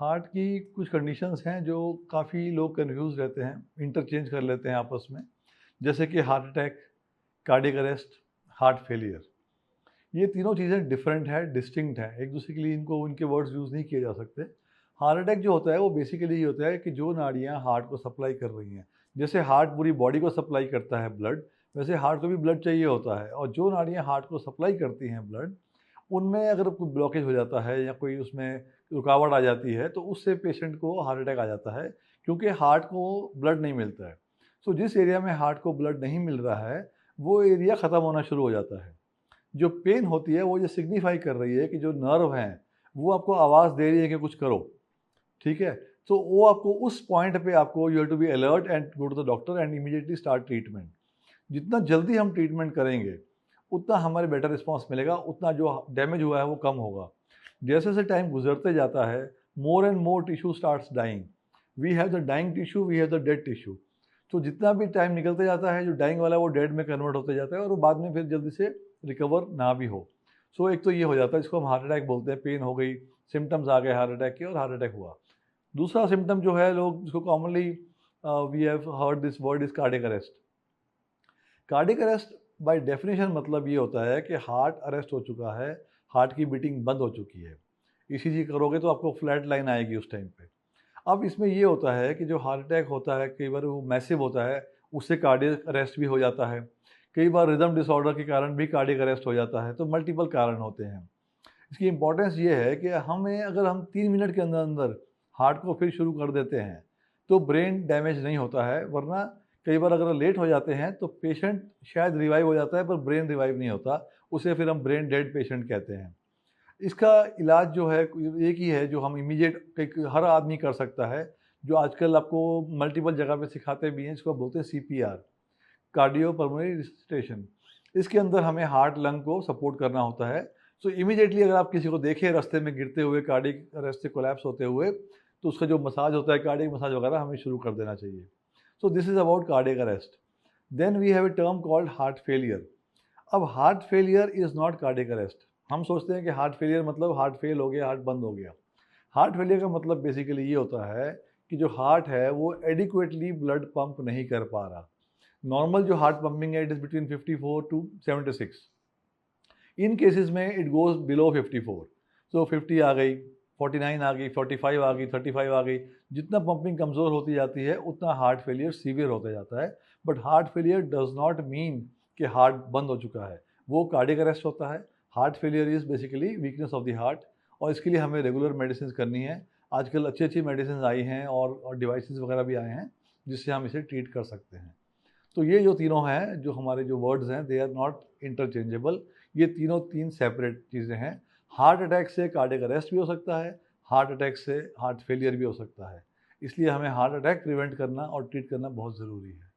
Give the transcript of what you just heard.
Heart की कुछ conditions हैं जो काफ़ी लोग कन्फ्यूज़ रहते हैं, इंटरचेंज कर लेते हैं आपस में। जैसे कि heart attack, cardiac arrest, heart failure. ये तीनों चीज़ें डिफरेंट हैं, डिस्टिंक्ट हैं। एक दूसरे के लिए इनको इनके वर्ड्स यूज़ नहीं किए जा सकते। हार्ट अटैक जो होता है वो बेसिकली ये होता है कि जो नाड़ियाँ हार्ट को सप्लाई कर रही हैं, जैसे हार्ट पूरी बॉडी को सप्लाई करता है ब्लड, वैसे हार्ट को भी ब्लड चाहिए होता है। और जो नाड़ियाँ हार्ट को सप्लाई करती हैं ब्लड, उनमें अगर कोई ब्लॉकेज हो जाता है या कोई उसमें रुकावट आ जाती है तो उससे पेशेंट को हार्ट अटैक आ जाता है, क्योंकि हार्ट को ब्लड नहीं मिलता है। सो जिस एरिया में हार्ट को ब्लड नहीं मिल रहा है, वो एरिया ख़त्म होना शुरू हो जाता है। जो पेन होती है वो ये सिग्निफाई कर रही है कि जो नर्व हैं, वो आपको आवाज़ दे रही है कि कुछ करो, ठीक है? तो वो आपको उस पॉइंट पे आपको you have to be alert and go to the doctor and immediately start treatment. जितना जल्दी हम ट्रीटमेंट करेंगे, उतना हमारे बेटर रिस्पॉन्स मिलेगा, उतना जो डैमेज हुआ है वो कम होगा। जैसे-जैसे टाइम गुज़रते जाता है, more and more tissue starts dying. We have the dying tissue, we have the dead tissue. तो जितना भी टाइम निकलते जाता है, जो डाइंग वाला है वो डेड में कन्वर्ट होते जाता है और वो बाद में फिर जल्दी से रिकवर ना भी हो। सो एक तो ये हो जाता है, जिसको हम हार्ट अटैक बोलते हैं, पेन हो गई, सिम्पटम्स आ गए हार्ट अटैक के और हार्ट अटैक हुआ। दूसरा सिम्पटम जो है, लोग जिसको commonly we have heard this word is cardiac arrest. Cardiac arrest by definition मतलब ये होता है कि हार्ट अरेस्ट हो चुका है, हार्ट की बीटिंग बंद हो चुकी है। ईसीजी करोगे तो आपको फ्लैट लाइन आएगी उस टाइम पे। अब इसमें ये होता है कि जो हार्ट अटैक होता है, कई बार वो मैसिव होता है, उससे कार्डियक अरेस्ट भी हो जाता है। कई बार रिदम डिसऑर्डर के कारण भी कार्डियक अरेस्ट हो जाता है, तो मल्टीपल कारण होते हैं। इसकी इम्पोर्टेंस ये है कि हमें अगर हम 3 मिनट के अंदर-अंदर हार्ट को फिर शुरू कर देते हैं, तो ब्रेन डैमेज नहीं होता है, वरना कई बार अगर लेट हो जाते हैं, तो पेशेंट शायद रिवाइव हो जाता है, पर ब्रेन रिवाइव नहीं होता। उसे फिर हम ब्रेन डेड पेशेंट कहते हैं। इसका इलाज जो है एक ही है, जो हम इमीडिएट एक हर आदमी कर सकता है, जो आजकल आपको मल्टीपल जगह पे सिखाते भी हैं, इसको बोलते हैं सीपीआर, कार्डियो पल्मोनरी रिsuscitation। इसके अंदर हमें हार्ट लंग को सपोर्ट करना होता है। सो इमीडिएटली अगर आप किसी को देखें रास्ते में गिरते हुए, कार्डियक अरेस्ट से कोलैप्स होते हुए, तो उसका जो मसाज होता है, कार्डियक मसाज वगैरह, हमें शुरू कर देना चाहिए। So this is about cardiac arrest. Then we have a term called heart failure. अब heart failure is not cardiac arrest. हम सोचते हैं कि हार्ट फेलियर मतलब हार्ट फेल हो गया, हार्ट बंद हो गया। हार्ट फेलियर का मतलब बेसिकली ये होता है कि जो हार्ट है वो एडिक्वेटली ब्लड पंप नहीं कर पा रहा। नॉर्मल जो हार्ट पंपिंग है, it is between 54 to 76। In cases में इट गोज़ बिलो 54। सो 50 आ गई, 49 आ गई, 45 आ गई, 35 आ गई। जितना पंपिंग कमज़ोर होती जाती है, उतना हार्ट फेलियर सीवियर होता जाता है। But heart failure does not mean कि हार्ट बंद हो चुका है। वो कार्डियक अरेस्ट होता है। Heart failure is basically weakness of the heart, और इसके लिए हमें रेगुलर मेडिसिन करनी है। आजकल अच्छी-अच्छी मेडिसिन आई हैं और डिवाइसेज़ वगैरह भी आए हैं, जिससे हम इसे ट्रीट कर सकते हैं। तो ये जो तीनों हैं, जो हमारे जो वर्ड्स हैं, दे आर नॉट इंटरचेंजेबल। ये तीनों 3 सेपरेट चीज़ें हैं। हार्ट अटैक से कार्डियक अरेस्ट भी हो सकता है, हार्ट अटैक से हार्ट फेलियर भी हो सकता है। इसलिए हमें हार्ट अटैक प्रिवेंट करना और ट्रीट करना बहुत ज़रूरी है।